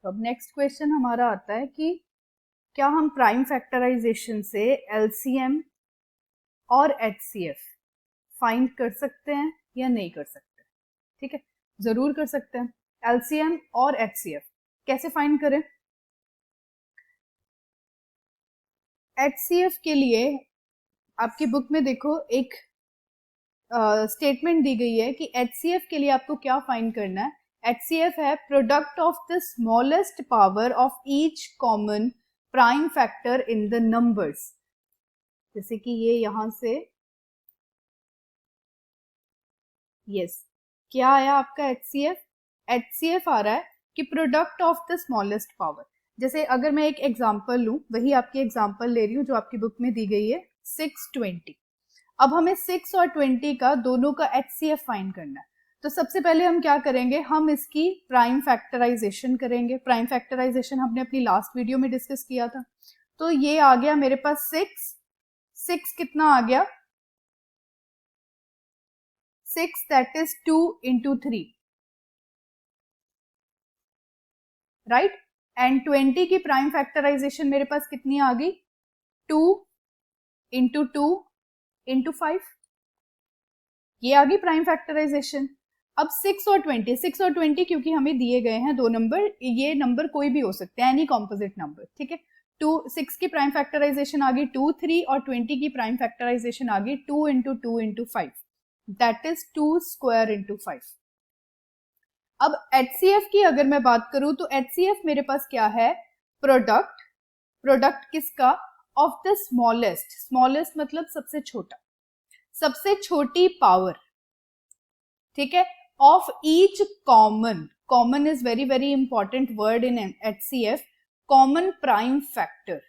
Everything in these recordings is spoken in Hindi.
तो अब नेक्स्ट क्वेश्चन हमारा आता है कि क्या हम प्राइम फैक्टराइजेशन से एलसीएम और एचसीएफ फाइंड कर सकते हैं या नहीं कर सकते? ठीक है, जरूर कर सकते हैं। एलसीएम और एचसीएफ कैसे फाइंड करें? एचसीएफ के लिए आपकी बुक में देखो एक स्टेटमेंट दी गई है कि एचसीएफ के लिए आपको क्या फाइंड करना है। एचसीएफ है product of the smallest power of each common prime factor in the numbers. जैसे कि ये यहां से यस क्या आया आपका एचसीएफ? एचसीएफ आ रहा है कि product of the smallest power. जैसे अगर मैं एक एग्जांपल लूं, वही आपकी एग्जांपल ले रही हूं जो आपकी बुक में दी गई है 620। अब हमें 6 और 20 का दोनों का एचसीएफ फाइंड करना है। तो सबसे पहले हम क्या करेंगे, हम इसकी प्राइम फैक्टराइजेशन करेंगे। प्राइम फैक्टराइजेशन हमने अपनी लास्ट वीडियो में डिस्कस किया था। तो ये आ गया मेरे पास 6 कितना आ गया 6 that is 2 into 3 right. And 20 की प्राइम फैक्टराइजेशन मेरे पास कितनी आ गई 2 into 2 into 5। ये आ गई प्राइम फैक्टराइजेशन। अब 6 और 20 क्योंकि हमें दिए गए हैं दो नंबर, ये नंबर कोई भी हो सकते हैं, एनी कॉम्पोजिट नंबर। ठीक है, 6 की प्राइम फैक्टराइजेशन आ गई 2 3 और 20 की प्राइम फैक्टराइजेशन आ गई 2 into 2 into 5 that is 2 square into 5। अब एचसीएफ की अगर मैं बात करूं तो एचसीएफ मेरे पास क्या है, प्रोडक्ट किसका, ऑफ द स्मॉलेस्ट। स्मॉलेस्ट मतलब सबसे छोटा, सबसे छोटी पावर। ठीक है, of each common, common is very very important word in HCF, common prime factor.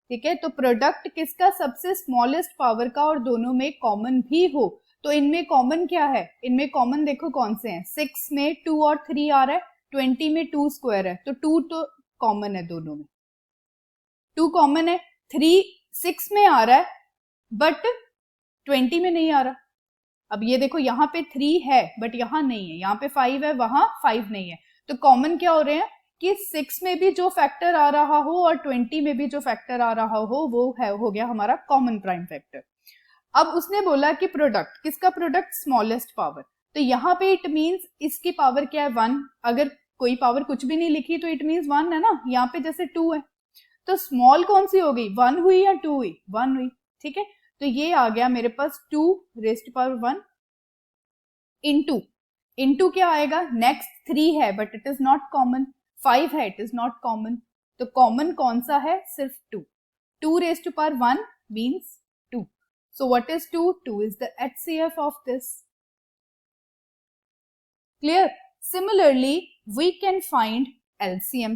ठीक है, तो प्रोडक्ट किसका, सबसे स्मॉलेस्ट पावर का और दोनों में कॉमन भी हो। तो इनमें कॉमन क्या है, इनमें कॉमन देखो कौन से हैं, 6 में 2 और 3 आ रहा है, 20 में 2 स्क्वायर है, तो 2 तो कॉमन है दोनों में, 2 कॉमन है। 3 6 में आ रहा है बट 20 में नहीं आ रहा। अब ये देखो यहाँ पे 3 है बट यहाँ नहीं है, यहाँ पे 5 है वहां 5 नहीं है। तो कॉमन क्या हो रहे हैं कि 6 में भी जो फैक्टर आ रहा हो और 20 में भी जो फैक्टर आ रहा हो वो है, हो गया हमारा कॉमन प्राइम फैक्टर। अब उसने बोला कि प्रोडक्ट किसका, प्रोडक्ट स्मॉलेस्ट पावर। तो यहाँ पे इट मीन्स इसकी पावर क्या है 1। अगर कोई पावर कुछ भी नहीं लिखी तो इट मीन्स 1 है ना, यहाँ पे जैसे 2 है तो स्मॉल कौन सी हो गई, 1 हुई या 2 हुई, 1 हुई। ठीक है, तो ये आ गया मेरे पास 2 raised to power 1 इंटू क्या आएगा, नेक्स्ट 3 है but it is not common, 5 है इट इज नॉट कॉमन, तो कॉमन कौन सा है, सिर्फ 2 raised to power 1 means 2। So what is 2? 2 is the HCF of this. Clear? Similarly, we can find LCM.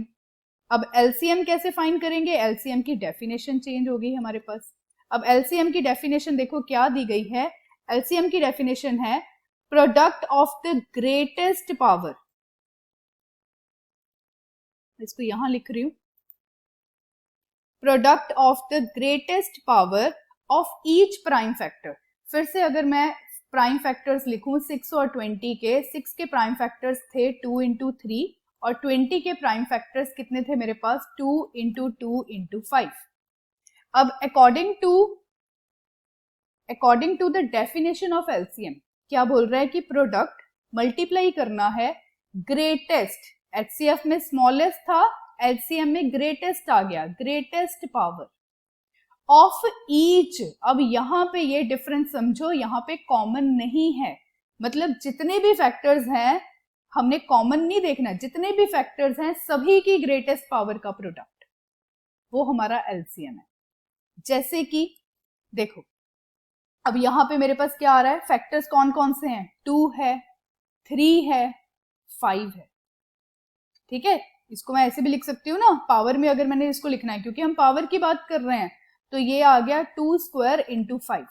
अब LCM कैसे फाइंड करेंगे, LCM की डेफिनेशन चेंज हो गई हमारे पास। अब LCM की डेफिनेशन देखो क्या दी गई है, LCM की डेफिनेशन है product of the greatest power. इसको यहां लिख रही हूं, product of the greatest power of each prime factor. फिर से अगर मैं प्राइम फैक्टर्स लिखूं 6 और 20 के, 6 के प्राइम फैक्टर्स थे 2 into 3 और 20 के प्राइम फैक्टर्स कितने थे मेरे पास 2 into 2 into 5। अब according to the definition of LCM क्या बोल रहा है कि प्रोडक्ट मल्टीप्लाई करना है ग्रेटेस्ट, एचसीएफ में स्मॉलेस्ट था, एलसीएम में ग्रेटेस्ट आ गया, ग्रेटेस्ट पावर ऑफ ईच। अब यहां पे ये डिफरेंस समझो, यहां पे कॉमन नहीं है, मतलब जितने भी फैक्टर्स हैं हमने कॉमन नहीं देखना, जितने भी फैक्टर्स हैं सभी की ग्रेटेस्ट पावर का प्रोडक्ट, वो हमारा एलसीएम है। जैसे कि देखो अब यहां पे मेरे पास क्या आ रहा है, फैक्टर्स कौन कौन से हैं, 2 है, 3 है, 5 है। ठीक है, इसको मैं ऐसे भी लिख सकती हूँ ना, पावर में अगर मैंने इसको लिखना है क्योंकि हम पावर की बात कर रहे हैं, तो ये आ गया 2 square into 5।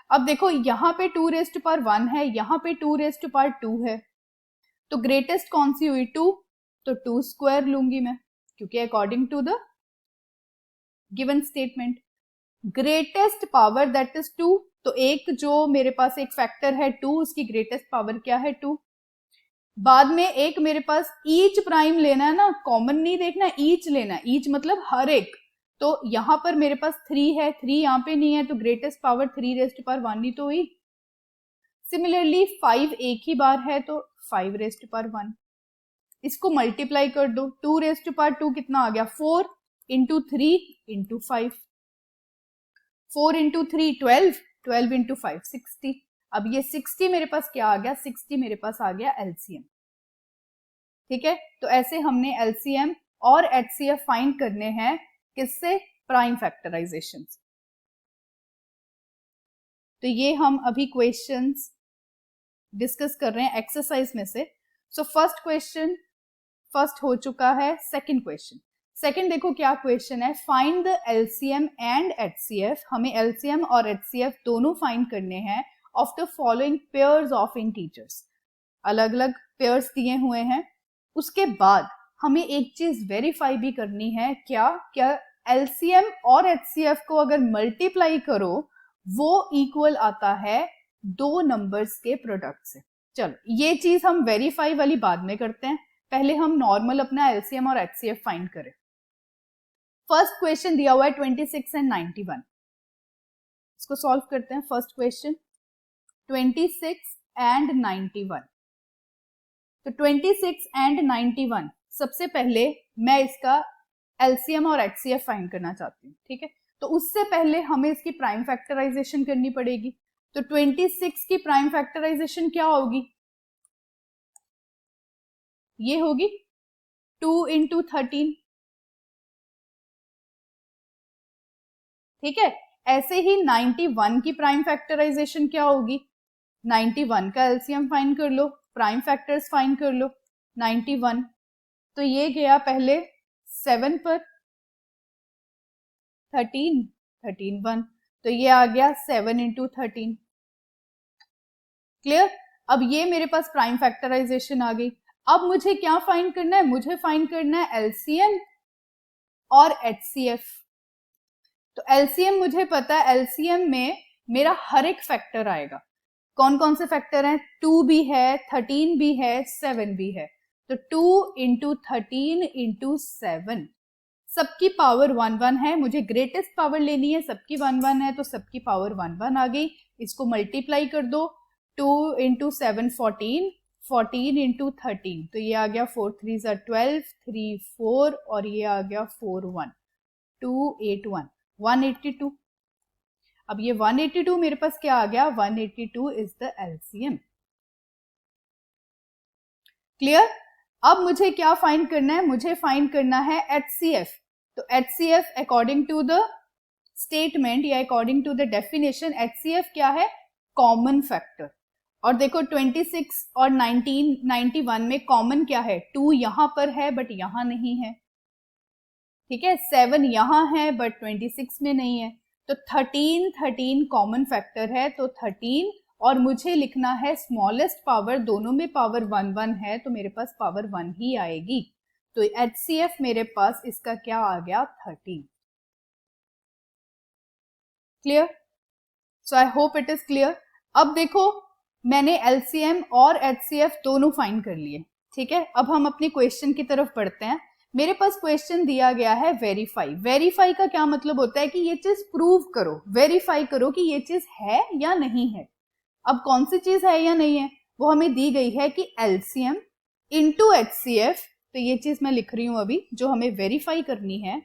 अब देखो यहाँ पे 2 raised to power 1 है, यहाँ पे 2 raised to power 2 है, तो ग्रेटेस्ट कौन सी हुई 2, तो 2 square लूंगी मैं क्योंकि according to the given statement greatest power that is 2। तो एक जो मेरे पास एक फैक्टर है 2, उसकी ग्रेटेस्ट पावर क्या है 2। बाद में एक मेरे पास ईच प्राइम लेना है ना, कॉमन नहीं देखना, ईच लेना है, ईच मतलब हर एक। तो यहां पर मेरे पास 3 है, 3 यहाँ पे नहीं है, तो ग्रेटेस्ट पावर 3⁻1 ही तो हुई। सिमिलरली 5 एक ही बार है तो 5⁻1। इसको मल्टीप्लाई कर दो, 2⁻2 कितना आ गया 4 इंटू 3 इंटू 5, 4 इंटू 3 12, 12 इंटू 5 60। अब ये 60 मेरे पास क्या आ गया, 60 मेरे पास आ गया एलसीएम। ठीक है, तो ऐसे हमने एलसीएम और एचसीएफ फाइंड करने हैं, किससे, प्राइम फैक्टराइजेशन। तो ये हम अभी क्वेश्चंस डिस्कस कर रहे हैं एक्सरसाइज में से। सो फर्स्ट क्वेश्चन फर्स्ट हो चुका है, सेकंड क्वेश्चन। सेकंड देखो क्या क्वेश्चन है, find the LCM and HCF. हमें एलसीएम और एचसीएफ दोनों फाइंड करने हैं of the following pairs of integers. अलग अलग पेयर्स दिए हुए हैं। उसके बाद हमें एक चीज वेरीफाई भी करनी है, क्या एलसीएम और एचसीएफ को अगर मल्टीप्लाई करो वो इक्वल आता है दो नंबर्स के प्रोडक्ट से। चलो ये चीज हम वेरीफाई वाली बाद में करते हैं, पहले हम नॉर्मल अपना एलसीएम और एचसीएफ फाइंड करें। फर्स्ट क्वेश्चन दिया हुआ है 26 एंड 91, इसको सॉल्व करते हैं। First question 26 and 91। तो 26 एंड 91, सबसे पहले मैं इसका एलसीएम और एचसीएफ फाइंड करना चाहती हूँ। ठीक है, तो उससे पहले हमें इसकी प्राइम फैक्टराइजेशन करनी पड़ेगी। तो 26 की प्राइम फैक्टराइजेशन क्या होगी, ये होगी 2 इंटू 13। ठीक है, ऐसे ही 91 की प्राइम फैक्टराइजेशन क्या होगी, 91 का एलसीएम फाइंड कर लो, प्राइम फैक्टर्स फाइंड कर लो। 91 तो ये गया पहले 7 पर, 13 13 1, तो ये आ गया 7 इंटू 13। क्लियर, अब ये मेरे पास प्राइम फैक्टराइजेशन आ गई। अब मुझे क्या फाइंड करना है, मुझे फाइंड करना है एलसीएम और एचसीएफ। तो एलसीएम मुझे पता है, एलसीएम में मेरा हर एक फैक्टर आएगा। कौन कौन से फैक्टर हैं, 2 भी है, 13 भी है, 7 भी है। तो 2 इंटू 13 इंटू 7, सबकी पावर 1 1 है, मुझे ग्रेटेस्ट पावर लेनी है, सबकी 1 1 है, तो सबकी पावर 1 1 आ गई। इसको मल्टीप्लाई कर दो, 2 इंटू 7 14, 14 इंटू 13, तो ये आ गया 4 3 12, 3 4, और ये आ गया 4 1, 2 8 1, 182। अब ये 182 मेरे पास क्या आ गया, 182 इज द एलसीएम। क्लियर, अब मुझे क्या फाइंड करना है, मुझे फाइंड करना है एचसीएफ। तो HCF according to the statement या according to the definition, HCF क्या है, कॉमन फैक्टर। और देखो 26 और 19 91 में कॉमन क्या है, 2 यहां पर है बट यहां नहीं है। ठीक है, 7 यहां है बट 26 में नहीं है। तो 13 कॉमन फैक्टर है, तो 13, और मुझे लिखना है स्मॉलेस्ट पावर, दोनों में पावर 1 1 है, तो मेरे पास पावर 1 ही आएगी। तो एचसीएफ मेरे पास इसका क्या आ गया, 13। Clear, so I hope it is clear. अब देखो मैंने एलसीएम और एचसीएफ दोनों फाइंड कर लिए। ठीक है, अब हम अपने क्वेश्चन की तरफ बढ़ते हैं। मेरे पास क्वेश्चन दिया गया है वेरीफाई। वेरीफाई का क्या मतलब होता है कि ये चीज प्रूव करो, वेरीफाई करो कि ये चीज है या नहीं है। अब कौन सी चीज है या नहीं है, वो हमें दी गई है कि एलसीएम इंटू एचसीएफ। तो ये चीज मैं लिख रही हूं अभी, जो हमें वेरीफाई करनी है।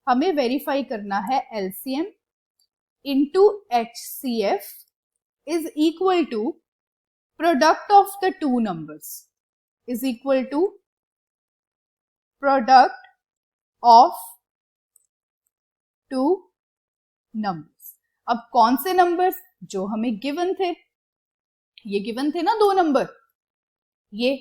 हमें वेरीफाई करना है LCM into HCF is equal to product of the two numbers, is equal to product of two numbers। अब कौन से नंबर्स, जो हमें गिवन थे, ये गिवन थे ना 2 नंबर, ये।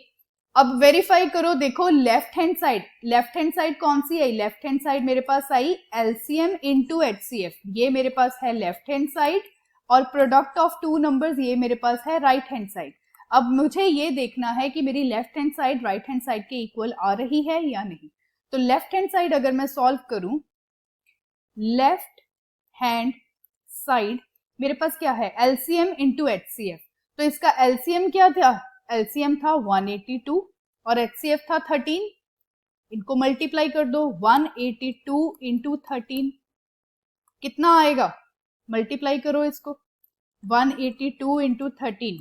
अब वेरीफाई करो, देखो लेफ्ट हैंड साइड कौन सी आई, लेफ्ट हैंड साइड मेरे पास आई एलसीएम इंटू एचसीएफ, ये मेरे पास है लेफ्ट हैंड साइड, और प्रोडक्ट ऑफ 2 नंबर्स ये मेरे पास है राइट हैंड साइड। अब मुझे ये देखना है कि मेरी left hand side right hand side के इक्वल आ रही है या नहीं। तो लेफ्ट हैंड साइड अगर मैं सॉल्व करूं, लेफ्ट हैंड साइड मेरे पास क्या है एलसीएम इंटू एचसीएफ, तो इसका एलसीएम क्या था, एलसीएम था 182 और एचसीएफ था 13, इनको मल्टीप्लाई कर दो 182 इंटू 13 कितना आएगा, मल्टीप्लाई करो इसको 182 इंटू 13,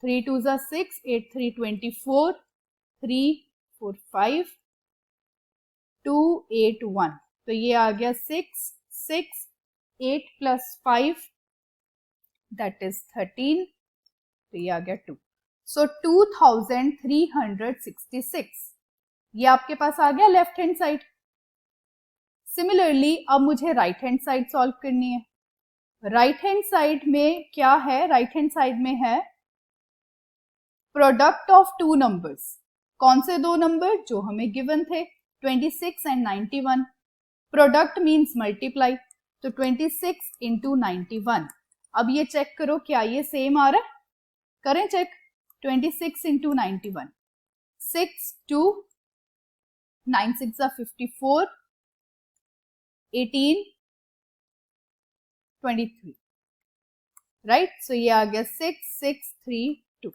3 2 जा 6, 8 3 24, 3 4 5 2 8 1, तो ये आ गया 6 6 8 प्लस 5 दैट इज 13, तो ये आ गया 2, सो 2366, ये आपके पास आ गया लेफ्ट हैंड साइड। सिमिलरली अब मुझे राइट हैंड साइड सॉल्व करनी है। राइट हैंड साइड में क्या है, राइट हैंड साइड में है प्रोडक्ट ऑफ टू नंबर्स, कौन से दो नंबर जो हमें गिवन थे 26 एंड 91, प्रोडक्ट मींस मल्टीप्लाई, तो 26 इंटू 91, अब ये चेक करो क्या ये सेम आ रहा है, करें चेक, 26 इंटू 91, 6 2 9 6 54, 18 23, राइट, सो ये आ गया 6632,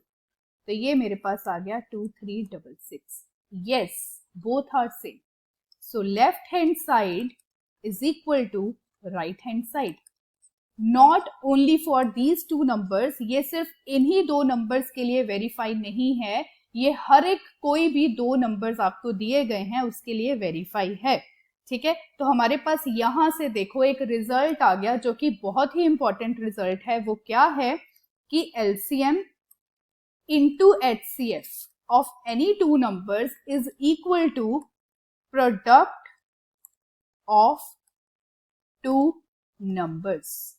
तो ये मेरे पास आ गया 2366, yes both are same, so left hand side is equal to right hand side. Not only for these two numbers, ये सिर्फ इन्हीं दो नंबर्स के लिए वेरीफाई नहीं है, ये हर एक कोई भी दो नंबर्स आपको दिए गए हैं उसके लिए वेरीफाई है, ठीक है। तो हमारे पास यहां से देखो एक रिजल्ट आ गया जो कि बहुत ही इंपॉर्टेंट रिजल्ट है, वो क्या है कि LCM into HCF of any two numbers is equal to product of two numbers,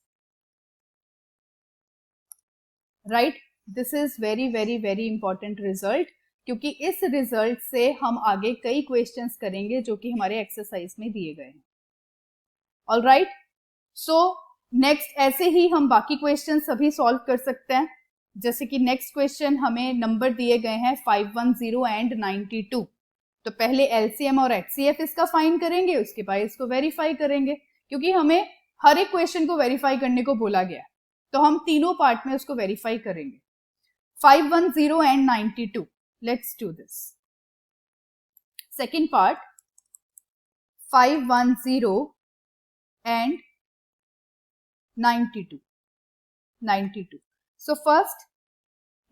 right, this is very very very important result, क्योंकि इस रिजल्ट से हम आगे कई क्वेश्चंस करेंगे जो कि हमारे एक्सरसाइज में दिए गए हैं। ऑल राइट, सो नेक्स्ट ऐसे ही हम बाकी क्वेश्चन सभी सॉल्व कर सकते हैं, जैसे कि नेक्स्ट क्वेश्चन हमें नंबर दिए गए हैं 510 एंड 92, तो पहले एलसीएम और एचसीएफ इसका फाइंड करेंगे, उसके बाद इसको वेरीफाई करेंगे, क्योंकि हमें हर एक क्वेश्चन को वेरीफाई करने को बोला गया, तो हम तीनों पार्ट में उसको वेरीफाई करेंगे। 510 and 92, let's do this. Second part 510 and 92. So first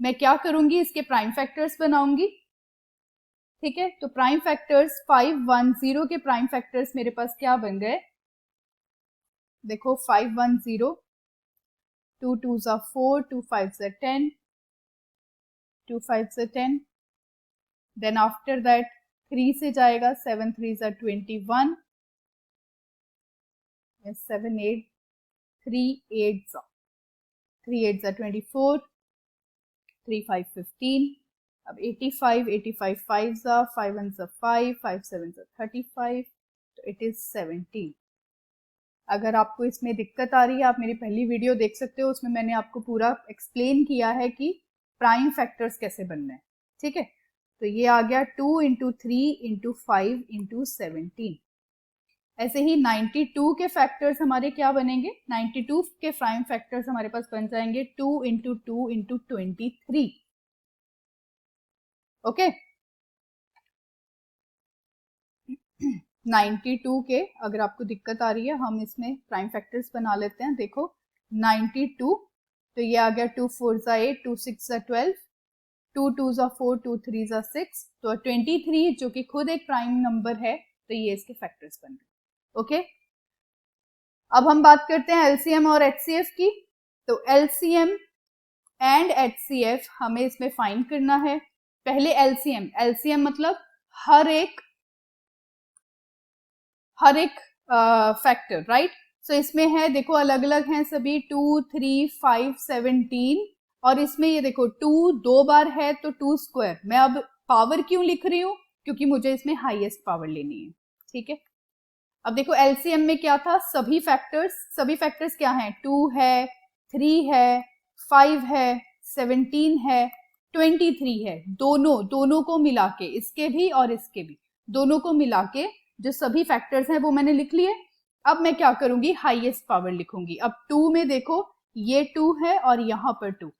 मैं क्या करूंगी, इसके प्राइम फैक्टर्स बनाऊंगी, ठीक है। तो प्राइम फैक्टर्स 510 के प्राइम फैक्टर्स मेरे पास क्या बन गए, देखो 510, 2 2 जा 4, 2 5 जा 10, 2 5 जा 10, देन आफ्टर दैट 3 से जाएगा 7 3 जा 21, 7 8 3 8 जा 24, 3 5 15, अब 85 85 5 जा 5 1 जा 5, 5 7 जा 35, तो इट इज 17। अगर आपको इसमें दिक्कत आ रही है आप मेरी पहली वीडियो देख सकते हो, उसमें मैंने आपको पूरा एक्सप्लेन किया है कि प्राइम फैक्टर्स कैसे बनना है, ठीक है। तो ये आ गया 2 इंटू 3 इंटू 5 इंटू 17। ऐसे ही 92 के फैक्टर्स हमारे क्या बनेंगे, 92 के प्राइम फैक्टर्स हमारे पास बन जाएंगे 2 इंटू 2 इंटू 23, ओके। 92 के अगर आपको दिक्कत आ रही है हम इसमें प्राइम फैक्टर्स बना लेते हैं, देखो 92, तो ये आ गया 2 4 जा 8, 2 6 जा 12, 2 2 जा 4, 2 3 जा 6, तो 23 जो कि खुद एक प्राइम नंबर है, तो ये इसके फैक्टर्स बन गए, ओके। अब हम बात करते हैं एलसीएम और एचसीएफ की, तो एलसीएम एंड एचसीएफ हमें इसमें फाइंड करना है। पहले एलसीएम, एलसीएम मतलब हर एक फैक्टर, राइट। सो इसमें है देखो अलग अलग हैं सभी, 2 3 5 17, और इसमें ये देखो 2 दो बार है तो 2 स्क्वायर। मैं अब पावर क्यों लिख रही हूं, क्योंकि मुझे इसमें हाईएस्ट पावर लेनी है, ठीक है। अब देखो एलसीएम में क्या था, सभी फैक्टर्स क्या हैं, 2 है, 3 है, 5 है, 17 है, 23 है, दोनों को मिला के, इसके भी और इसके भी, दोनों को मिला के जो सभी फैक्टर्स हैं वो मैंने लिख लिए। अब मैं क्या करूंगी, हाईएस्ट पावर लिखूंगी। अब 2 में देखो ये 2 है और यहाँ पर 2।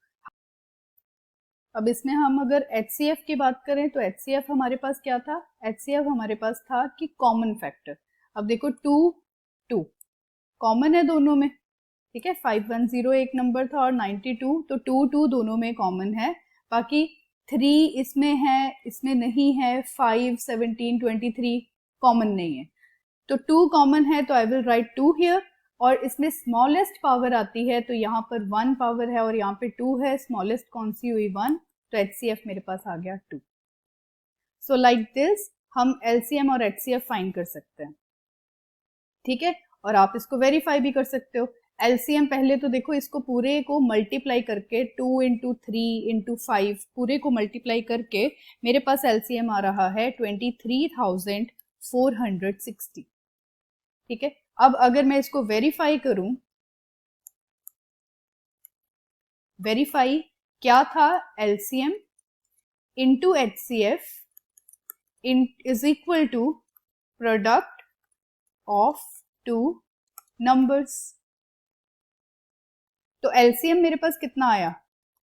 अब इसमें हम अगर HCF की बात करें तो HCF हमारे पास क्या था, HCF हमारे पास था कि कॉमन फैक्टर। अब देखो 2 कॉमन है दोनों में, ठीक है। 510 एक नंबर था और 92, तो 2 दोनों में कॉमन है। बाकी 3 इसमें है, इसमें नहीं है। 5, 17, 23 कॉमन नहीं है, तो 2 कॉमन है, तो आई विल राइट 2 हियर। और इसमें स्मॉलेस्ट पावर आती है, तो यहाँ पर 1 पावर है और यहाँ पे 2 है। स्मॉलेस्ट कौन सी हुई, 1, तो HCF मेरे पास आ गया 2। सो लाइक दिस हम LCM और HCF फाइंड कर सकते हैं, ठीक है। और आप इसको वेरीफाई भी कर सकते हो। LCM पहले तो देखो, इसको पूरे को मल्टीप्लाई करके 2 इंटू 3 इंटू 5 पूरे को मल्टीप्लाई करके मेरे पास LCM आ रहा है 23,460, ठीक है। अब अगर मैं इसको वेरीफाई करूं, वेरीफाई क्या था, LCM into HCF is equal to product of 2 numbers. तो LCM मेरे पास कितना आया,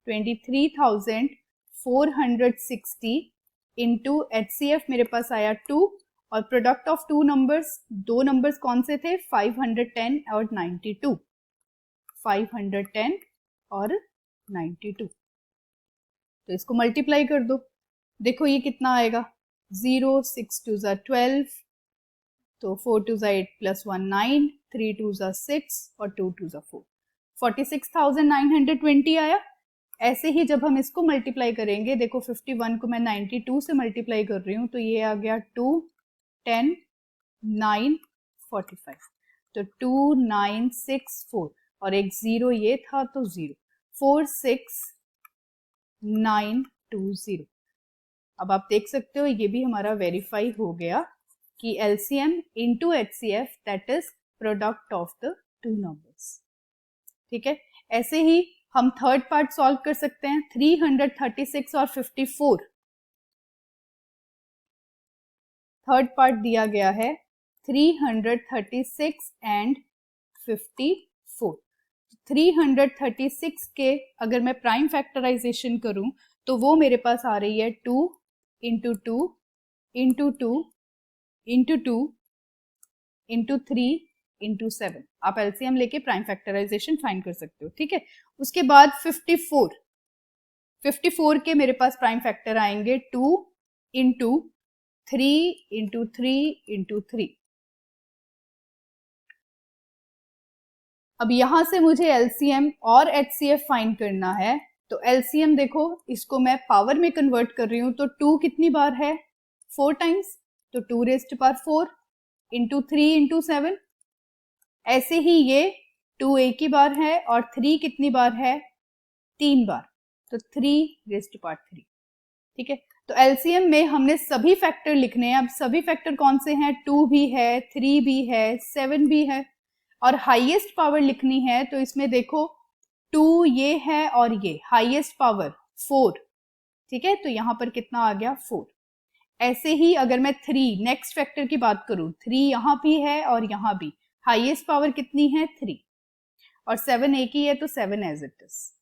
23,460 इंटू HCF मेरे पास आया 2, और प्रोडक्ट ऑफ 2 नंबर्स, 2 नंबर्स कौन से थे, 510 और 92, 510 और 92। तो इसको मल्टीप्लाई कर दो, देखो ये कितना आएगा, 0, 6 2 ज़ा 12, तो 4 2 ज़ा 8 प्लस 1 9, 3 2 ज़ा 6 और 2 2 ज़ा 4, 46,920 आया। ऐसे ही जब हम इसको मल्टीप्लाई करेंगे, देखो 51 को मैं 92 से मल्टीप्लाई कर रही हूँ, तो ये आ गया 2 10 9 45, तो 2964 और एक 0 ये था, तो 0 46920। अब आप देख सकते हो ये भी हमारा वेरीफाई हो गया कि LCM into HCF that is product of the 2 numbers, ठीक है। ऐसे ही हम थर्ड पार्ट सॉल्व कर सकते हैं, 336 और 54। थर्ड पार्ट दिया गया है 336 एंड 54। 336 के अगर मैं प्राइम फैक्टराइजेशन करूं तो वो मेरे पास आ रही है 2 into 2 into 2 into 2 into 3 into 7। आप LCM लेके प्राइम फैक्टराइजेशन फाइंड कर सकते हो, ठीक है। उसके बाद 54 के मेरे पास प्राइम फैक्टर आएंगे 2 इंटू 3 इंटू 3 इंटू 3। अब यहां से मुझे LCM और HCF फाइंड करना है, तो LCM देखो, इसको मैं पावर में कन्वर्ट कर रही हूं, तो 2 कितनी बार है, 4 टाइम्स, तो 2 raised to power 4 into 3 into 7। ऐसे ही ये 2 एक ही बार है और 3 कितनी बार है, 3 बार, तो 3 रेज़्ड टू पावर 3, ठीक है। तो LCM में हमने सभी फैक्टर लिखने हैं। अब सभी फैक्टर कौन से हैं, 2 भी है, 3 भी है, 7 भी है, और हाईएस्ट पावर लिखनी है, तो इसमें देखो 2 ये है और ये हाईएस्ट पावर 4, ठीक है। तो यहां पर कितना आ गया, 4। ऐसे ही अगर मैं 3 नेक्स्ट फैक्टर की बात करूं, 3 यहां भी है और यहां भी, हाईएस्ट पावर कितनी है, 3, और 7 एक ही है, तो 7 एज इट इज,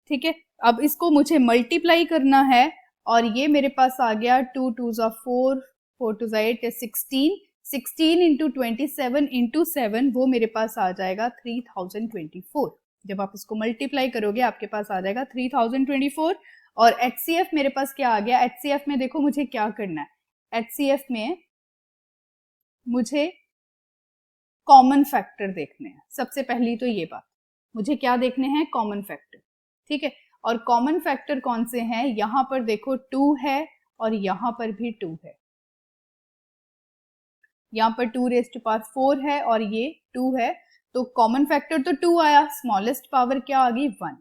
ठीक है। अब इसको मुझे मल्टीप्लाई करना है, और ये मेरे पास आ गया 2 2 ज़ा 4, 4 2 ज़ा 8 16, 16 इंटू 27 इंटू 7, वो मेरे पास आ जाएगा 3024। जब आप इसको मल्टीप्लाई करोगे आपके पास आ जाएगा 3024। और HCF मेरे पास क्या आ गया, HCF में देखो मुझे क्या करना है, HCF में मुझे कॉमन फैक्टर देखने हैं। सबसे पहली तो ये बात, मुझे क्या देखने हैं, कॉमन फैक्टर, ठीक है। और कॉमन फैक्टर कौन से हैं, यहां पर देखो 2 है और यहां पर भी 2 है, यहाँ पर 2 रेज़्ड टू पावर 4 है और ये 2 है, तो कॉमन फैक्टर तो 2 आया, स्मॉलेस्ट पावर क्या आ गई, 1।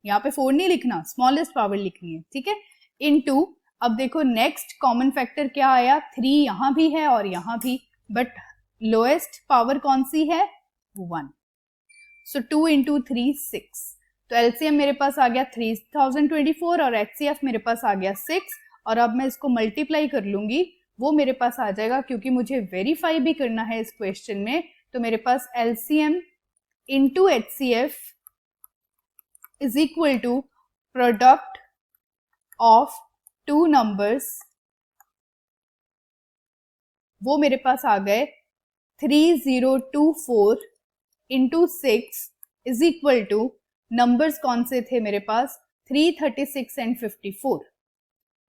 यहाँ पे 4 नहीं लिखना, स्मॉलेस्ट पावर लिखनी है, ठीक है, इनटू। अब देखो नेक्स्ट कॉमन फैक्टर क्या आया, 3 यहाँ भी है और यहाँ भी, बट लोएस्ट पावर कौन सी है, 1, सो 2 इंटू 3 6। तो LCM मेरे पास आ गया 3024 और HCF मेरे पास आ गया 6, और अब मैं इसको मल्टीप्लाई कर लूंगी, वो मेरे पास आ जाएगा, क्योंकि मुझे वेरीफाई भी करना है इस क्वेश्चन में, तो मेरे पास LCM into HCF is equal to product of two numbers, वो मेरे पास आ गए 3024 into 6 is equal to, numbers कौन से थे मेरे पास, 336 एंड 54,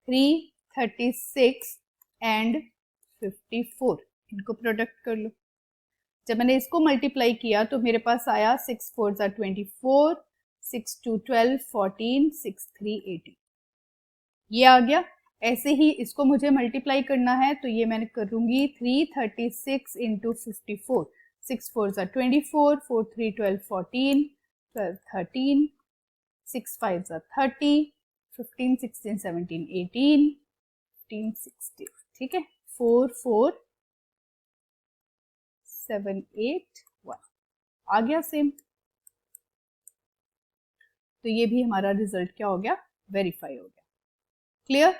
336 एंड 54, इनको प्रोडक्ट कर लो। जब मैंने इसको मल्टीप्लाई किया तो मेरे पास आया 6 4 24, 6 2 12, 14, 6 3 18, ये आ गया। ऐसे ही इसको मुझे मल्टीप्लाई करना है तो ये मैंने करूंगी 336 इंटू 54, 6 4 24, 4 3 12, 14, 12 13, 6 5 30, 15 16 17 18, 15 16, ठीक है, 4 4 7 8 1 आ गया सेम। तो ये भी हमारा रिजल्ट क्या हो गया, वेरीफाई हो गया। क्लियर?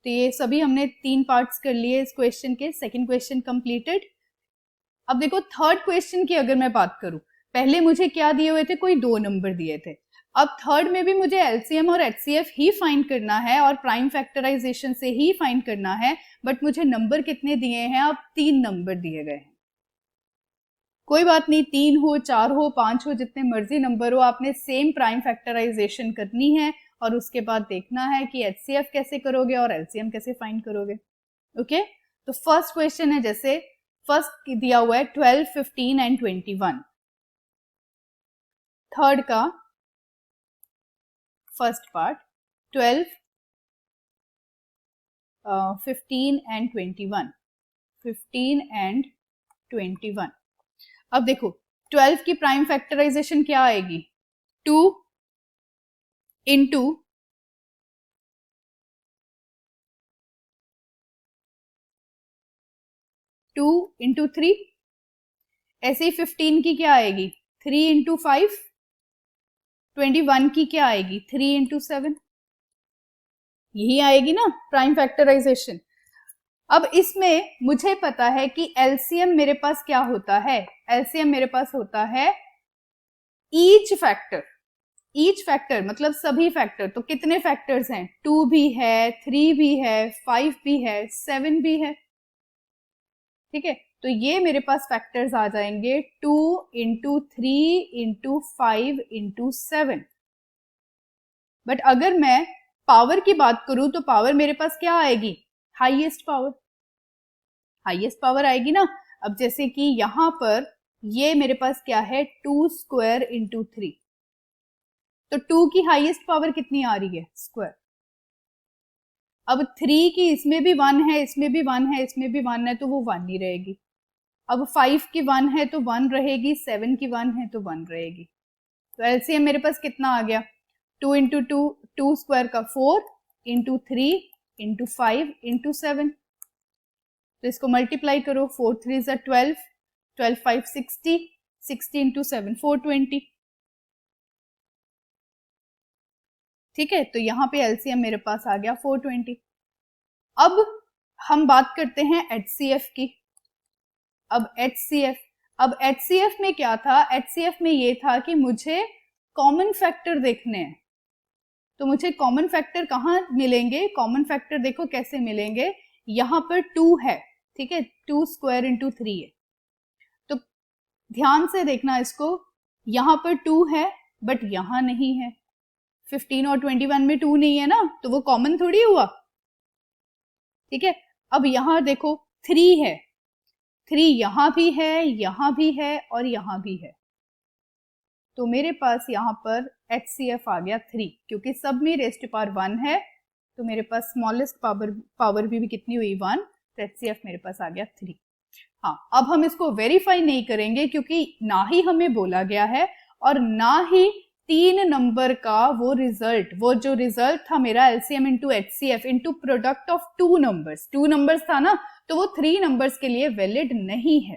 तो ये सभी हमने 3 पार्ट्स कर लिए इस क्वेश्चन के। Second question completed. अब देखो थर्ड क्वेश्चन की अगर मैं बात करूं, पहले मुझे क्या दिए हुए थे, कोई 2 नंबर दिए थे। अब थर्ड में भी मुझे एलसीएम और एचसीएफ ही फाइंड करना है और प्राइम फैक्टराइजेशन से ही फाइंड करना है, बट मुझे नंबर कितने दिए हैं, अब 3 नंबर दिए गए हैं। कोई बात नहीं, 3 हो 4 हो 5 हो, जितने मर्जी नंबर हो, आपने सेम प्राइम फैक्टराइजेशन करनी है और उसके बाद देखना है कि एचसीएफ कैसे करोगे और एलसीएम कैसे फाइंड करोगे। ओके, तो फर्स्ट क्वेश्चन है, जैसे फर्स्ट दिया हुआ है 12 15 एंड 21, थर्ड का फर्स्ट पार्ट 12 15 एंड 21, 15 एंड 21। अब देखो 12 की प्राइम फैक्टराइजेशन क्या आएगी, 2 इंटू 2 इंटू 3, ऐसे ही 15 की क्या आएगी, 3 इंटू 5, 21 की क्या आएगी, 3 इंटू 7, यही आएगी ना प्राइम फैक्टराइजेशन। अब इसमें मुझे पता है कि एलसीएम मेरे पास क्या होता है, एलसीएम मेरे पास होता है ईच फैक्टर, ईच फैक्टर मतलब सभी फैक्टर। तो कितने फैक्टर्स हैं, 2 भी है, 3 भी है, 5 भी है, 7 भी है, ठीक है। तो ये मेरे पास फैक्टर्स आ जाएंगे 2 इंटू 3 इंटू 5 इंटू 7। बट अगर मैं पावर की बात करूं तो पावर मेरे पास क्या आएगी, हाईएस्ट पावर, हाईएस्ट पावर आएगी ना। अब जैसे कि यहां पर ये मेरे पास क्या है, 2 स्क्वायर इंटू 3, तो 2 की हाईएस्ट पावर कितनी आ रही है, स्क्वायर। अब 3 की इसमें भी 1 है, इसमें भी 1 है, इसमें भी 1 है, तो वो 1 ही रहेगी। अब 5 की 1 है तो 1 रहेगी, 7 की 1 है तो 1 रहेगी। तो एलसीएम मेरे पास कितना आ गया, 2 इंटू 2, 2 स्क्वायर का 4 इंटू 3 इंटू 5 इंटू 7। तो इसको मल्टीप्लाई करो, 4 3 ज़ा 12, 12 5 60, 60 इंटू 7 420, ठीक है। तो यहाँ पे एलसीएम मेरे पास आ गया 420। अब हम बात करते हैं एचसीएफ की। अब एचसीएफ में क्या था, एचसीएफ में ये था कि मुझे कॉमन फैक्टर देखने हैं। तो मुझे कॉमन फैक्टर कहाँ मिलेंगे, कॉमन फैक्टर देखो कैसे मिलेंगे, यहाँ पर 2 है, ठीक है, 2 स्क्वायर इंटू 3 है। तो ध्यान से देखना इसको, यहाँ पर 2 है बट यहाँ नहीं है, 15 और 21 में 2 नहीं है ना, तो वो कॉमन थोड़ी हुआ, ठीक है। अब यहाँ देखो 3 है, 3 यहाँ भी है, यहाँ भी है और यहाँ भी है, तो मेरे पास यहाँ पर HCF आ गया 3, क्योंकि सब में रेज़ टू पावर 1 है, तो मेरे पास स्मॉलेस्ट पावर भी कितनी हुई, 1, तो HCF मेरे पास आ गया 3। हाँ, अब हम इसको वेरीफाई नहीं करेंगे क्योंकि ना ही हमें बोला गया है और ना ही 3 नंबर का वो रिजल्ट, वो जो रिजल्ट था मेरा LCM into HCF into product of 2 numbers था ना, तो वो 3 नंबर्स के लिए वैलिड नहीं है,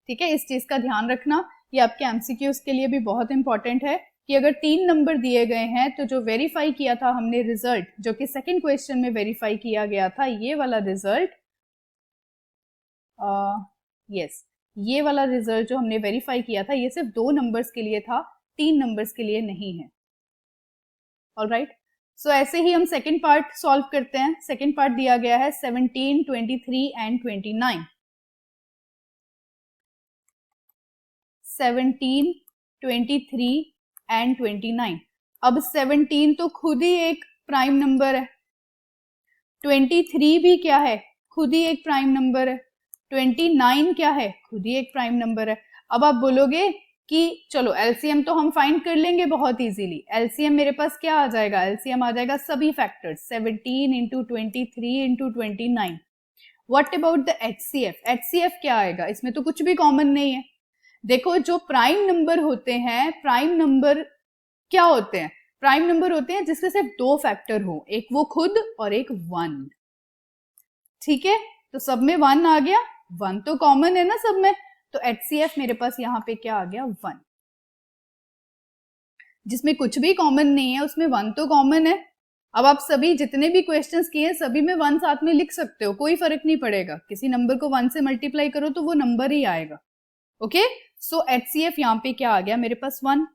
ठीक है। इस चीज का ध्यान रखना, ये आपके एमसीक्यूज के लिए भी बहुत इंपॉर्टेंट है कि अगर 3 नंबर दिए गए हैं तो जो वेरीफाई किया था हमने रिजल्ट, जो कि सेकंड क्वेश्चन में वेरीफाई किया गया था, ये वाला रिजल्ट, यस, ये वाला रिजल्ट जो हमने वेरीफाई किया था ये सिर्फ 2 नंबर्स के लिए था, 3 नंबर्स के लिए नहीं है। ऑलराइट, सो ऐसे ही हम सेकेंड पार्ट सॉल्व करते हैं। सेकेंड पार्ट दिया गया है 17, 23 एंड 29। 17, 23 एंड 29। अब 17 तो खुद ही एक प्राइम नंबर है, 23 भी क्या है, खुद ही एक प्राइम नंबर है, 29 क्या है, खुद ही एक प्राइम नंबर है। अब आप बोलोगे कि चलो एलसीएम तो हम फाइंड कर लेंगे बहुत इजीली। एलसीएम मेरे पास क्या आ जाएगा, एलसीएम आ जाएगा सभी factors 17 into 23 into 29। What about the HCF, HCF क्या आएगा, इसमें तो कुछ भी कॉमन नहीं है। देखो जो प्राइम नंबर होते हैं, प्राइम नंबर क्या होते हैं, प्राइम नंबर होते हैं जिसके सिर्फ 2 फैक्टर हो, एक वो खुद और एक 1। ठीक है, तो सब में 1 आ गया, 1 तो कॉमन है ना सब में, तो एचसीएफ मेरे पास यहाँ पे क्या आ गया, 1। जिसमें कुछ भी कॉमन नहीं है उसमें 1 तो कॉमन है। अब आप सभी जितने भी क्वेश्चंस किए हैं सभी में 1 साथ में लिख सकते हो, कोई फर्क नहीं पड़ेगा, किसी नंबर को 1 से मल्टीप्लाई करो तो वो नंबर ही आएगा। ओके, सो एचसीएफ यहाँ पे क्या आ गया मेरे पास, 1।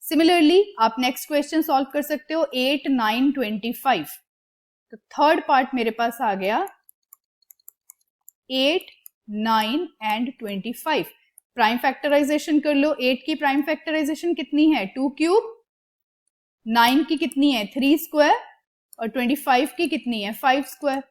सिमिलरली आप नेक्स्ट क्वेश्चन सॉल्व कर सकते हो 8, 9, 25। तो थर्ड पार्ट मेरे पास आ गया 8, 9 एंड 25। प्राइम फैक्टराइजेशन कर लो। 8 की प्राइम फैक्टराइजेशन कितनी है, 2 क्यूब, 9 की कितनी है, 3 स्क्वायर, और 25 की कितनी है, 5 स्क्वायर।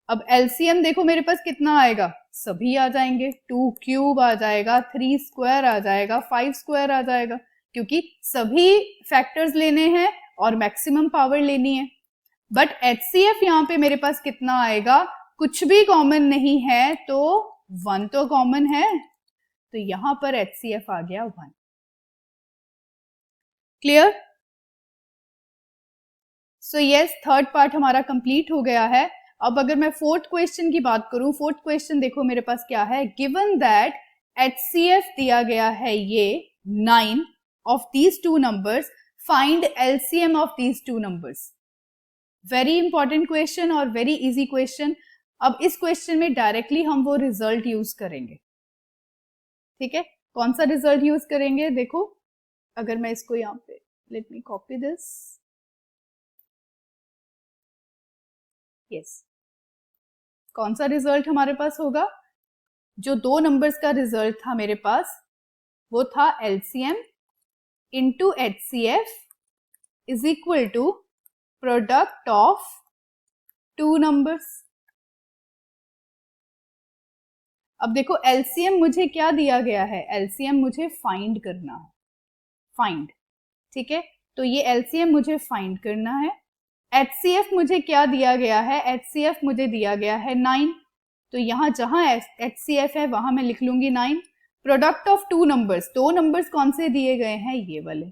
अब एलसीएम देखो मेरे पास कितना आएगा, सभी आ जाएंगे, 2 क्यूब आ जाएगा, 3 स्क्वायर आ जाएगा, 5 स्क्वायर आ जाएगा, क्योंकि सभी फैक्टर्स लेने हैं और मैक्सिमम पावर लेनी है। बट एचसीएफ यहाँ पे मेरे पास कितना आएगा, कुछ भी कॉमन नहीं है तो 1 तो कॉमन है, तो यहां पर एचसीएफ आ गया 1। Clear? So yes, third part हमारा कंप्लीट हो गया है। अब अगर मैं फोर्थ क्वेश्चन की बात करूं, फोर्थ क्वेश्चन देखो मेरे पास क्या है, गिवन दैट एचसीएफ दिया गया है ये 9 of these 2 numbers, find LCM of these 2 numbers. Very important question और वेरी इजी क्वेश्चन। अब इस क्वेश्चन में डायरेक्टली हम वो रिजल्ट यूज करेंगे। ठीक है, कौन सा रिजल्ट यूज करेंगे, देखो अगर मैं इसको यहाँ पे, let me copy this, yes, कौन सा रिजल्ट हमारे पास होगा, जो 2 नंबर्स का रिजल्ट था मेरे पास वो था LCM into HCF is equal to product of 2 numbers. अब देखो एलसीएम मुझे क्या दिया गया है, एलसीएम मुझे फाइंड करना है, फाइंड। ठीक है, तो ये एलसीएम मुझे फाइंड करना है। एचसीएफ मुझे क्या दिया गया है, एचसीएफ मुझे दिया गया है 9, तो यहां जहां एचसीएफ है वहां मैं लिख लूंगी 9। प्रोडक्ट ऑफ 2 नंबर्स, 2 नंबर्स कौन से दिए गए हैं, ये वाले,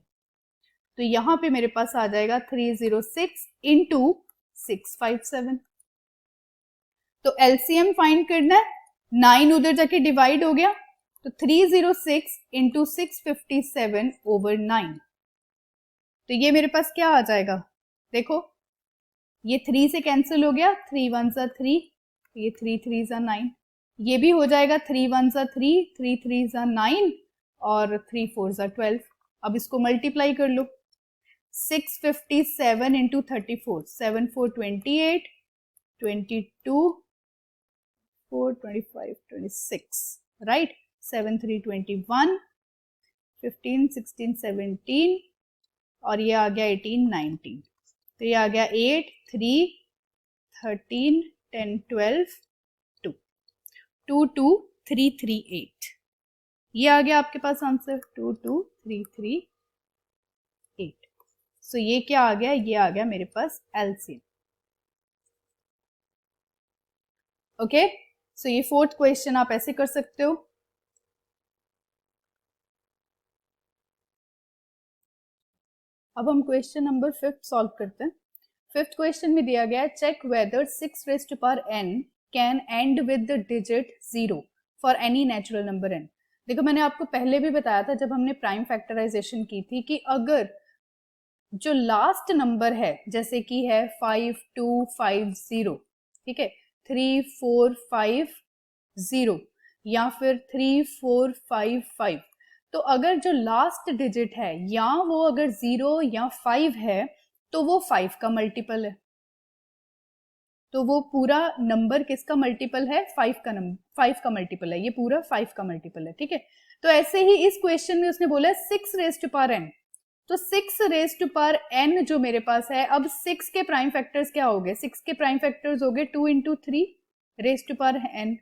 तो यहां पे मेरे पास आ जाएगा 306 इंटू 657। तो एलसीएम फाइंड करना है, 9 उधर जाके डिवाइड हो गया, तो 306 इंटू 657 ओवर 9, तो ये मेरे पास क्या आ जाएगा, देखो ये 3 से कैंसिल हो गया, 3 1 सा 3, ये 3 3 सा 9, ये भी हो जाएगा 3 1 सा 3, 3 3 सा 9 और 3 4 सा 12। अब इसको मल्टीप्लाई कर लो, 657 इंटू 34, 7 4 28, 22 4 25 26, राइट, 7 3 21, 15 16 17 और ये आ गया 18 19, तो ये आ गया 8 3 13 10 12 2 2 2 3 3 8, ये आ गया आपके पास आंसर 2 2 3 3 8। सो ये क्या आ गया, ये आ गया मेरे पास एलसीएम। ओके, सो ये फोर्थ क्वेश्चन आप ऐसे कर सकते हो। अब हम क्वेश्चन नंबर 5 सॉल्व करते हैं। 5th क्वेश्चन में दिया गया है, check whether 6 raised to power n can end with the digit 0 for any natural number n। देखो मैंने आपको पहले भी बताया था जब हमने प्राइम फैक्टराइजेशन की थी कि अगर जो लास्ट नंबर है जैसे कि है 5250, ठीक है, 3450 या फिर 3455। तो अगर जो लास्ट डिजिट है या वो अगर 0 या 5 है तो वो 5 का मल्टीपल है। तो वो पूरा नंबर किसका मल्टीपल है? 5 का नंबर, 5 का मल्टीपल है, ये पूरा 5 का मल्टीपल है। ठीक है, तो ऐसे ही इस क्वेश्चन में उसने बोला 6 रेज टू पावर n। तो 6 रेज टू पावर n जो मेरे पास है, अब 6 के प्राइम फैक्टर्स क्या हो गए? 6 के प्राइम फैक्टर्स हो गए 2 into 3 raise to power n।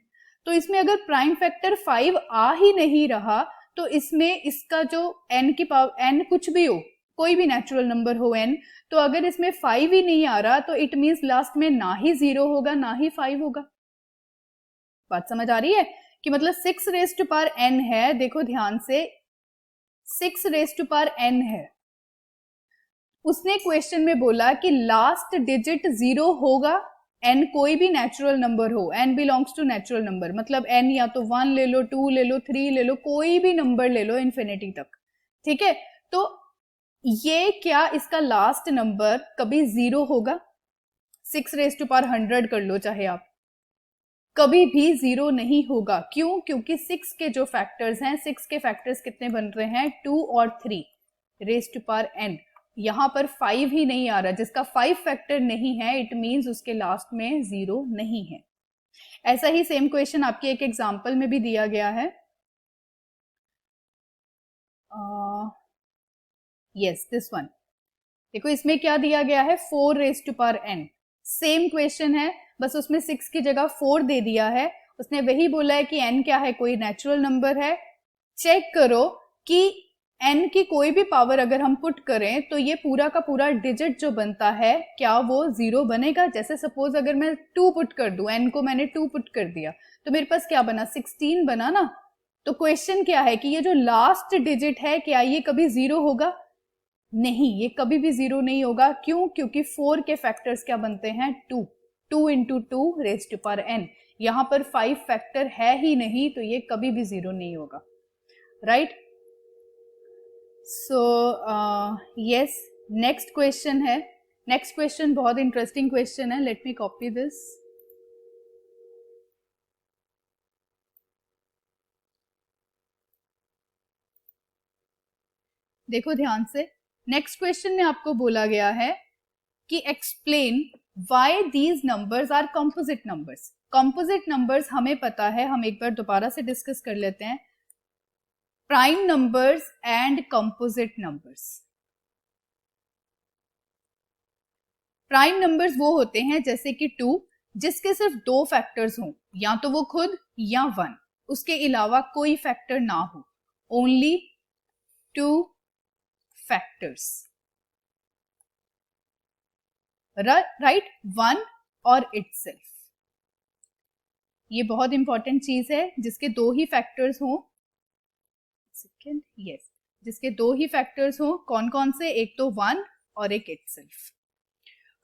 तो इसमें अगर प्राइम फैक्टर 5 आ ही नहीं रहा तो इसमें इसका जो n की पावर, n कुछ भी हो, कोई भी नेचुरल नंबर हो n, तो अगर इसमें 5 ही नहीं आ रहा तो इट मीन्स लास्ट में ना ही 0 होगा ना ही 5 होगा। बात समझ आ रही है कि मतलब 6 रेज टू पावर n है, देखो ध्यान से, 6 रेज टू पावर n है। उसने क्वेश्चन में बोला कि लास्ट डिजिट 0 होगा, n कोई भी नेचुरल नंबर हो, n belongs to natural number, मतलब n या तो 1 ले लो, 2 ले लो, 3 ले लो, कोई भी नंबर ले लो इन्फिनिटी तक। ठीक है, तो ये क्या इसका लास्ट नंबर कभी 0 होगा? 6 रेज टू पावर 100 कर लो चाहे आप, कभी भी 0 नहीं होगा। क्यों? क्योंकि 6 के जो फैक्टर्स हैं, 6 के फैक्टर्स कितने बन रहे हैं? 2 और 3 रेज टू पावर n। यहां पर 5 ही नहीं आ रहा, जिसका 5 फैक्टर नहीं है इट मीन्स उसके लास्ट में 0 नहीं है। ऐसा ही सेम क्वेश्चन आपके एक एग्जाम्पल में भी दिया गया है। Yes, this one. देखो इसमें क्या दिया गया है? 4 raise to power n। Same question है, बस उसमें 6 की जगह 4 दे दिया है। उसने वही बोला है कि n क्या है? कोई नेचुरल नंबर है। चेक करो कि n की कोई भी पावर अगर हम पुट करें तो ये पूरा का पूरा डिजिट जो बनता है क्या वो 0 बनेगा? जैसे सपोज अगर मैं 2 पुट कर दूं, n को मैंने 2 पुट कर दिया तो मेरे पास क्या बना? 16 बना ना। तो क्वेश्चन क्या है कि ये जो लास्ट डिजिट है क्या ये कभी 0 होगा? नहीं, ये कभी भी 0 नहीं होगा। क्यों? क्योंकि 4 के फैक्टर्स क्या बनते हैं? 2, 2 into 2 raise to power n। यहां पर 5 फैक्टर है ही नहीं तो ये कभी भी 0 नहीं होगा। Right? So yes, next question है। नेक्स्ट क्वेश्चन बहुत इंटरेस्टिंग क्वेश्चन है, लेट मी कॉपी दिस। देखो ध्यान से, नेक्स्ट क्वेश्चन में आपको बोला गया है कि explain why these numbers are composite numbers. Composite numbers हमें पता है, हम एक बार दोबारा से डिस्कस कर लेते हैं। Prime numbers and composite numbers. Prime numbers वो होते हैं जैसे कि 2, जिसके सिर्फ 2 फैक्टर्स हों, या तो वो खुद या 1, उसके अलावा कोई फैक्टर ना हो, ओनली 2 फैक्टर्स। राइट? 1 और इटसेल्फ। ये बहुत इंपॉर्टेंट चीज है, जिसके 2 ही फैक्टर्स हों। सेकेंड, यस, जिसके 2 ही फैक्टर्स हों। कौन कौन से? एक तो 1 और एक इटसेल्फ।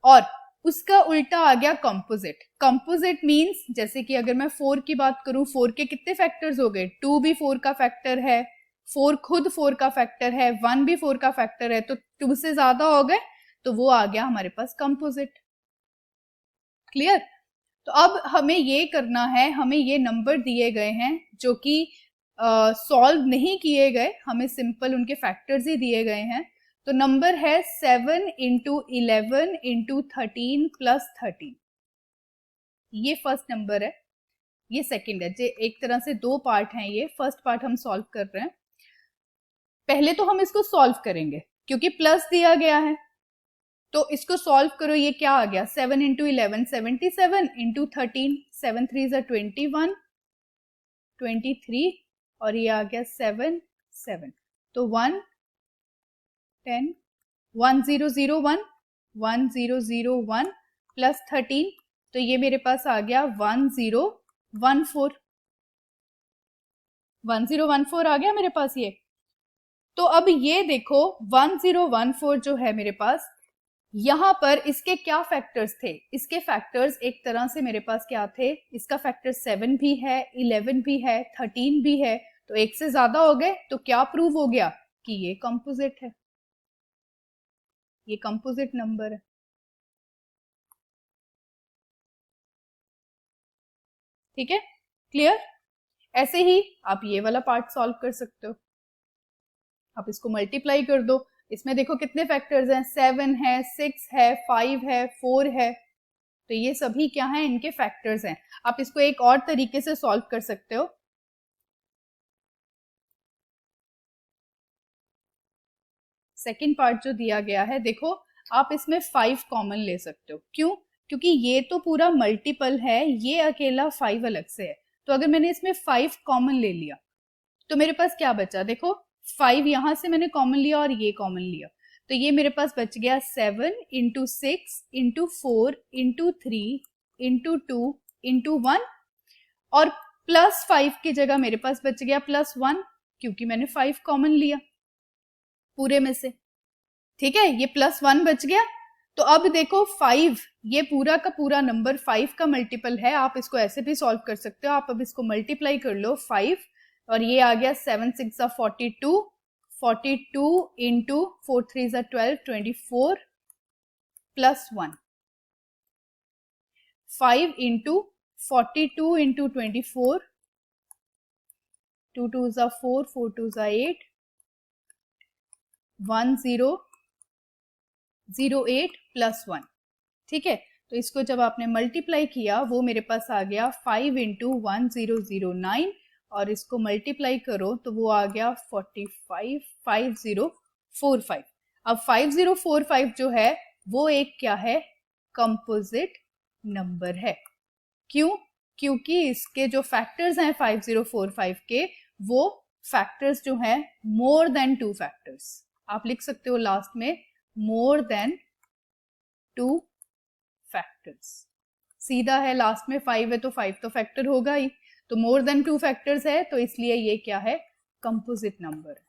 और उसका उल्टा आ गया कंपोजिट। कंपोजिट मींस जैसे कि अगर मैं 4 की बात करूं, 4 के कितने फैक्टर्स हो गए? 2 भी 4 का फैक्टर है, 4 खुद 4 का फैक्टर है, 1 भी 4 का फैक्टर है, तो 2 से ज्यादा हो गए तो वो आ गया हमारे पास कंपोजिट। क्लियर? तो अब हमें ये करना है, हमें ये नंबर दिए गए हैं जो कि सॉल्व नहीं किए गए, हमें सिंपल उनके फैक्टर्स ही दिए गए हैं। तो नंबर है 7 इंटू 11 इंटू 13 प्लस 13। ये फर्स्ट नंबर है, ये सेकंड है। जो एक तरह से 2 पार्ट हैं, ये फर्स्ट पार्ट हम सॉल्व कर रहे हैं। पहले तो हम इसको सॉल्व करेंगे क्योंकि प्लस दिया गया है, तो इसको सॉल्व करो। ये क्या आ गया? 7 इंटू 11 77 इंटू 13 7 3 21 23 और ये आ गया 7 7। तो 1 10 1001 1001 प्लस 13, तो ये मेरे पास आ गया 1014 1014 आ गया मेरे पास ये। तो अब ये देखो 1014 जो है मेरे पास, यहां पर इसके क्या फैक्टर्स थे? इसके फैक्टर्स एक तरह से मेरे पास क्या थे? इसका फैक्टर 7 भी है, 11 भी है, 13 भी है, तो एक से ज्यादा हो गए। तो क्या प्रूव हो गया कि ये कंपोजिट है, ये कंपोजिट नंबर है। ठीक है, क्लियर। ऐसे ही आप ये वाला पार्ट सॉल्व कर सकते हो, आप इसको मल्टीप्लाई कर दो। इसमें देखो कितने फैक्टर्स हैं, 7 है, 6 है, 5 है, 4 है, तो ये सभी क्या हैं, इनके फैक्टर्स हैं। आप इसको एक और तरीके से सॉल्व कर सकते हो। सेकंड पार्ट जो दिया गया है, देखो आप इसमें 5 कॉमन ले सकते हो। क्यों? क्योंकि ये तो पूरा मल्टीपल है, ये अकेला 5 अलग से है। तो अगर मैंने इसमें 5 कॉमन ले लिया तो मेरे पास क्या बचा, देखो 5 यहां से मैंने कॉमन लिया और ये कॉमन लिया, तो ये मेरे पास बच गया 7 into 6 into 4 into 3 into 2 into 1, और प्लस 5 की जगह मेरे पास बच गया +1, क्योंकि मैंने 5 कॉमन लिया पूरे में से। ठीक है, ये +1 बच गया। तो अब देखो 5, ये पूरा का पूरा नंबर 5 का मल्टीपल है। आप इसको ऐसे भी सॉल्व कर सकते हो। आप अब इसको मल्टीप्लाई कर लो 5, और ये आ गया 7 6 42, 42 इंटू 4 3 12, 24 +1, 5 इंटू 42 इंटू 24, 2 2 4, 4 2 8, 1 0 0 8 +1। ठीक है, तो इसको जब आपने मल्टीप्लाई किया वो मेरे पास आ गया 5 इंटू 1009, और इसको मल्टीप्लाई करो तो वो आ गया 45 5045। अब 5045 जो है वो एक क्या है, कंपोजिट नंबर है। क्यों? क्योंकि इसके जो फैक्टर्स हैं 5045 के, वो फैक्टर्स जो हैं मोर देन 2 फैक्टर्स। आप लिख सकते हो लास्ट में मोर देन 2 फैक्टर्स। सीधा है, लास्ट में 5 है तो 5 तो फैक्टर होगा ही, तो मोर देन 2 फैक्टर्स है, तो इसलिए ये क्या है, कंपोजिट नंबर है।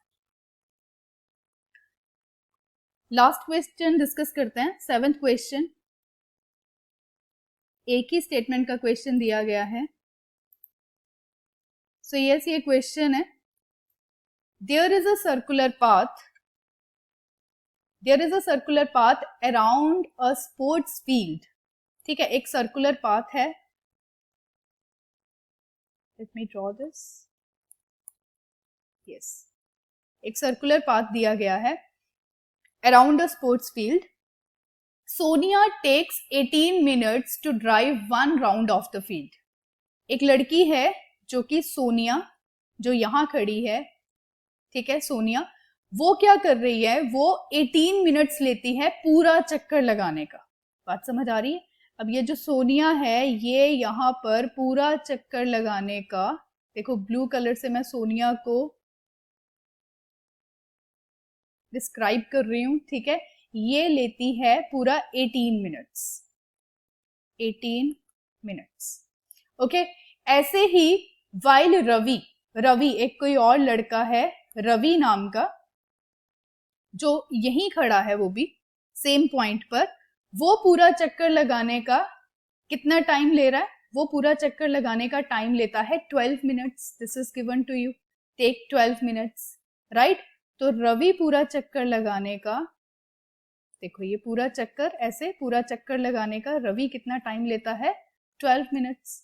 लास्ट क्वेश्चन डिस्कस करते हैं, 7th क्वेश्चन। एक ही स्टेटमेंट का क्वेश्चन दिया गया है। सो यस, ये क्वेश्चन है, there is a circular path, there is a circular path around a sports field. ठीक है, एक सर्कुलर पाथ है, let me draw this, yes, एक सर्कुलर पाथ दिया गया है around a sports field. Sonia takes 18 minutes to drive 1 round of the field. एक लड़की है जो कि सोनिया, जो यहां खड़ी है, ठीक है, सोनिया, वो क्या कर रही है, वो 18 मिनट्स लेती है पूरा चक्कर लगाने का। बात समझ आ रही है? अब ये जो सोनिया है, ये यहाँ पर पूरा चक्कर लगाने का, देखो ब्लू कलर से मैं सोनिया को डिस्क्राइब कर रही हूं, ठीक है, ये लेती है पूरा 18 मिनट्स, 18 मिनट्स। ओके, ऐसे ही वाइल रवि, रवि एक कोई और लड़का है, रवि नाम का, जो यहीं खड़ा है, वो भी सेम पॉइंट पर, वो पूरा चक्कर लगाने का कितना टाइम ले रहा है, वो पूरा चक्कर लगाने का टाइम लेता है 12 minutes. This is given to you, take 12 minutes, right. तो रवि पूरा चक्कर लगाने का, देखो ये पूरा चक्कर, ऐसे पूरा चक्कर लगाने का रवि कितना टाइम लेता है, 12 मिनट्स।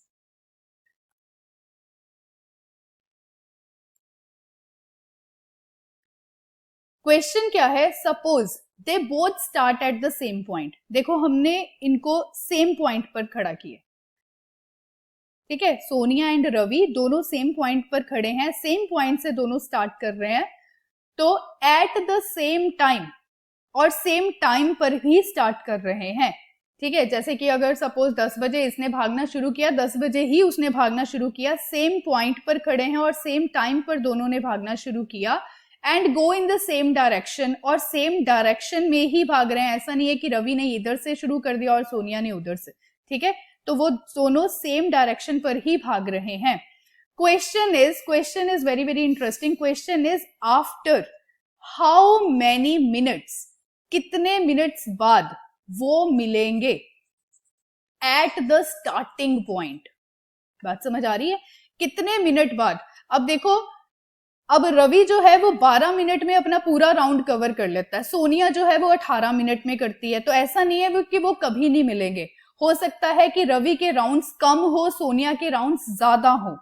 क्वेश्चन क्या है, suppose they both start at the same point. देखो हमने इनको सेम पॉइंट पर खड़ा किया, ठीक है, सोनिया एंड रवि दोनों सेम पॉइंट पर खड़े हैं, सेम पॉइंट से दोनों स्टार्ट कर रहे हैं, तो एट द सेम टाइम और सेम टाइम पर ही स्टार्ट कर रहे हैं। ठीक है, जैसे कि अगर सपोज 10 बजे इसने भागना शुरू किया, 10 बजे ही उसने भागना शुरू किया, सेम पॉइंट पर खड़े हैं और सेम टाइम पर दोनों ने भागना शुरू किया, and go in the same direction, और सेम डायरेक्शन में ही भाग रहे हैं। ऐसा नहीं है कि रवि ने इधर से शुरू कर दिया और सोनिया ने उधर से, ठीक है, तो वो दोनों सेम डायरेक्शन पर ही भाग रहे हैं। Question is very very interesting. Question is after how many minutes, कितने मिनट्स बाद वो मिलेंगे एट द स्टार्टिंग पॉइंट। बात समझ आ रही है? कितने मिनट बाद। अब देखो, अब रवि जो है वो 12 मिनट में अपना पूरा राउंड कवर कर लेता है, सोनिया जो है वो 18 मिनट में करती है, तो ऐसा नहीं है कि वो कभी नहीं मिलेंगे। हो सकता है कि रवि के राउंड्स कम हो, सोनिया के राउंड्स ज्यादा हो।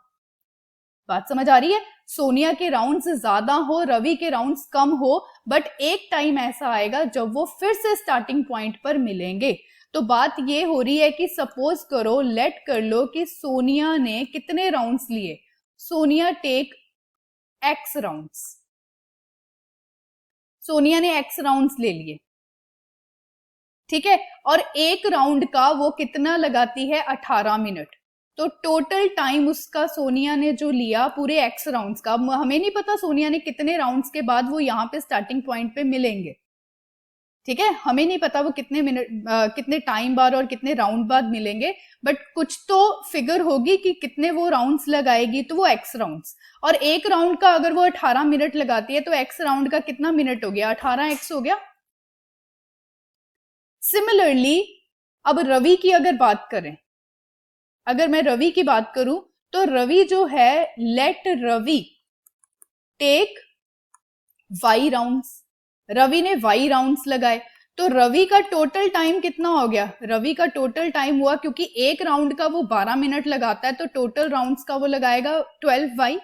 बात समझ आ रही है? सोनिया के राउंड्स ज्यादा हो, रवि के राउंड्स कम हो, बट एक टाइम ऐसा आएगा जब वो फिर से स्टार्टिंग पॉइंट पर मिलेंगे। तो बात ये हो रही है कि सपोज करो, लेट कर लो कि सोनिया ने कितने राउंड्स लिए। Sonia take x rounds, Sonia ने एक्स राउंड्स ले लिए, ठीक है, और एक राउंड का वो कितना लगाती है, 18 मिनट। तो टोटल टाइम उसका सोनिया ने जो लिया पूरे एक्स राउंड्स का, हमें नहीं पता सोनिया ने कितने राउंड्स के बाद वो यहाँ पे स्टार्टिंग पॉइंट पे मिलेंगे, ठीक है, हमें नहीं पता वो कितने मिनट कितने टाइम बाद और कितने राउंड बाद मिलेंगे, बट कुछ तो फिगर होगी कि कितने वो राउंड्स लगाएगी, तो वो एक्स राउंड्स। और एक राउंड का अगर वो 18 मिनट लगाती है तो एक्स राउंड का कितना मिनट हो गया, 18 एक्स हो गया। सिमिलरली अब रवि की अगर बात करें, अगर मैं रवि की बात करूं तो रवि जो है, let Ravi take y rounds, Ravi ने वाई राउंड्स लगाए, तो रवि का टोटल टाइम कितना हो गया, रवि का टोटल टाइम हुआ, क्योंकि एक राउंड का वो 12 मिनट लगाता है तो टोटल राउंड्स का वो लगाएगा 12 वाई।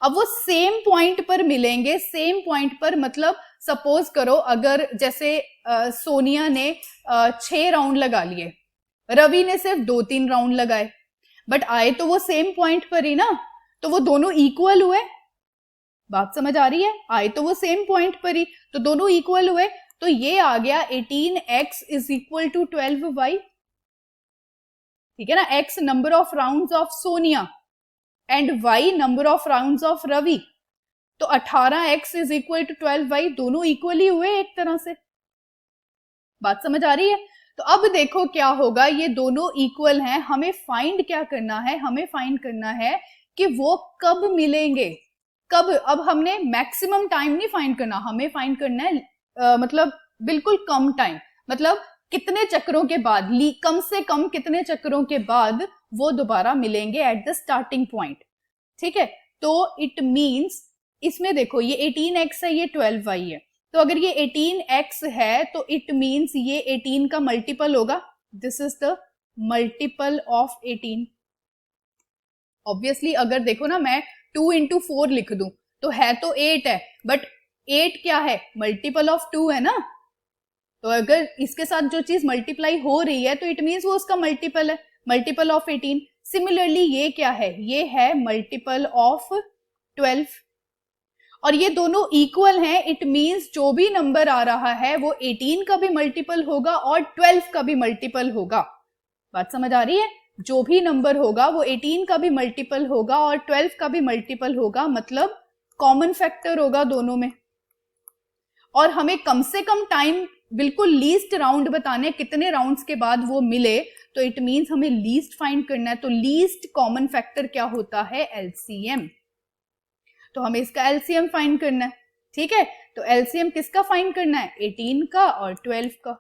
अब वो सेम पॉइंट पर मिलेंगे, सेम पॉइंट पर, मतलब सपोज करो अगर जैसे सोनिया ने 6 राउंड लगा लिए, रवि ने सिर्फ 2-3 राउंड लगाए, बट आए तो वो सेम पॉइंट पर ही ना, तो वो दोनों इक्वल हुए। बात समझ आ रही है? आए तो वो सेम पॉइंट पर ही, तो दोनों इक्वल हुए, तो ये आ गया 18x is equal to 12y, ठीक है ना। x number of rounds of Sonia and y number of rounds of Ravi, तो 18x is equal to 12y, दोनों इक्वली हुए एक तरह से। बात समझ आ रही है? तो अब देखो क्या होगा, ये दोनों इक्वल हैं, हमें फाइंड क्या करना है, हमें फाइंड करना है कि वो कब मिलेंगे, कब। अब हमने मैक्सिमम टाइम नहीं फाइंड करना, हमें फाइंड करना है मतलब बिल्कुल कम टाइम, मतलब कितने चक्रों के बाद, कम से कम कितने चक्रों के बाद वो दोबारा मिलेंगे एट द स्टार्टिंग पॉइंट, ठीक है। तो इट मींस इसमें देखो ये 18x है, ये 12y है, तो अगर ये 18x है तो इट मींस ये 18 का मल्टीपल होगा, this is the multiple of 18। Obviously अगर देखो ना, मैं 2 इंटू 4 लिख दूं तो है तो 8 है, बट 8 क्या है, मल्टीपल ऑफ 2 है ना, तो अगर इसके साथ जो चीज मल्टीप्लाई हो रही है तो इट मींस वो उसका मल्टीपल है, मल्टीपल ऑफ 18। सिमिलरली ये क्या है, ये है मल्टीपल ऑफ 12, और ये दोनों इक्वल हैं, इट मींस जो भी नंबर आ रहा है वो 18 का भी मल्टीपल होगा और 12 का भी मल्टीपल होगा। बात समझ आ रही है? जो भी नंबर होगा वो 18 का भी मल्टीपल होगा और 12 का भी मल्टीपल होगा, मतलब कॉमन फैक्टर होगा दोनों में। और हमें कम से कम टाइम, बिल्कुल लीस्ट राउंड बताने, कितने राउंड्स के बाद वो मिले, तो इट मींस हमें लीस्ट फाइंड करना है। तो लीस्ट कॉमन फैक्टर क्या होता है, एलसीएम। तो हमें इसका एलसीएम फाइंड करना है, ठीक है। तो एलसीएम किसका फाइंड करना है, 18 का और 12 का।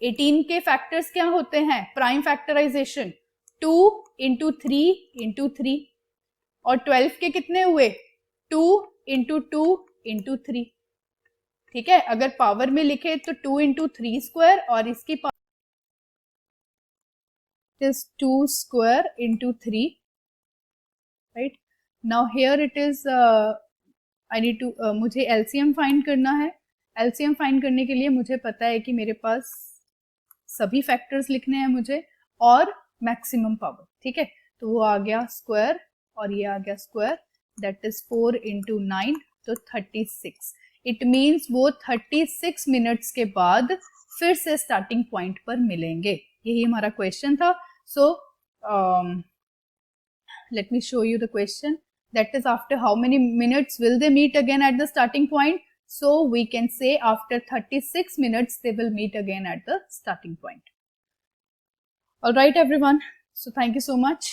18 के फैक्टर्स क्या होते हैं, प्राइम फैक्टराइजेशन 2 इंटू 3 इंटू 3, और 12 के कितने हुए, 2 इंटू 2 इंटू 3, ठीक है। अगर पावर में लिखे तो 2 इंटू 3 स्क्वायर, और इसकी power is 2 square into 3, right. Now here it is I need to, मुझे एलसीएम फाइंड करना है। एलसीएम फाइंड करने के लिए मुझे पता है कि मेरे पास सभी फैक्टर्स लिखने हैं मुझे, और मैक्सिमम पावर, ठीक है। तो वो आ गया स्क्वायर और ये आ गया स्क्वायर, दैट इज 4 इंटू 9, तो 36। इट मीन्स वो 36 मिनट्स के बाद फिर से स्टार्टिंग पॉइंट पर मिलेंगे। यही हमारा क्वेश्चन था। सो let me show you the question, that is after how many minutes will they meet again at the starting point. So we can say after 36 minutes they will meet again at the starting point. All right everyone, so thank you so much.